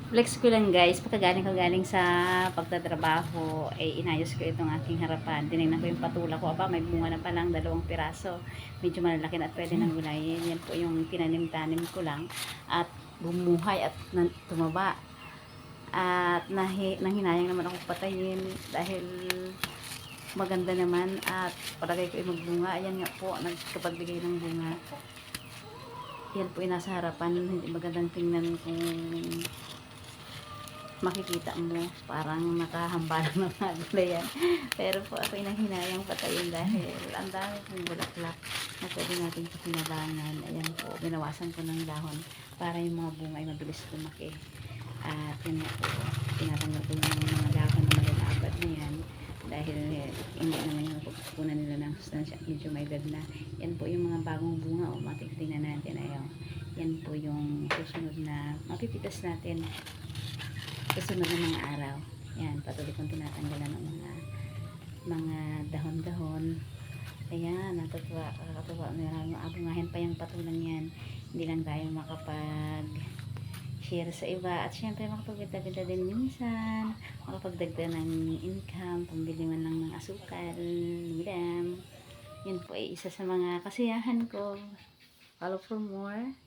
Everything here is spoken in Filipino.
Flex ko lang guys, pagkagaling ko galing sa pagtatrabaho, inayos ko itong aking harapan. Tinignan ko yung patula ko, aba may bunga na palang 2 piraso. Medyo malalaki na at pwede nang gulayin. Yan po yung tinanim-tanim ko lang at bumuhay at tumaba. At nanghinayang naman ako patayin dahil maganda naman at palagay ko ay magbunga. Ayan nga po, nagkapagbigay ng bunga. Yan po yung nasa harapan, hindi magandang tingnan kung makikita mo, parang nakahambalang ng mga gulayan. Pero po ako hinayang patayin dahil ang dami kong bulaklak na pwede natin pakinabangan. Ayan po, binawasan ko ng dahon para yung mga bunga ay mabilis lumaki. At yun nga po, tinatanggal ko yung mga dahon na malalabad na yan dahil hindi naman yung pagkukunan nila ng sustansya, medyo may edad na. Yan po yung mga bagong bunga o matitignan natin. Ayaw. Yan po yung susunod na mapipitas natin susunod na mga araw. Yan, patuloy kong tinatanggalan ng mga dahon-dahon. Ayan, nakakatuwa na abungahin pa yung patulang yan. Hindi lang tayo makapag-share sa iba. At syempre, makapag-bita-bita din minsan. Makapagdagdag ng income, pambili man lang ng asukal, ulam. Yun po ay isa sa mga kasiyahan ko. Follow for more.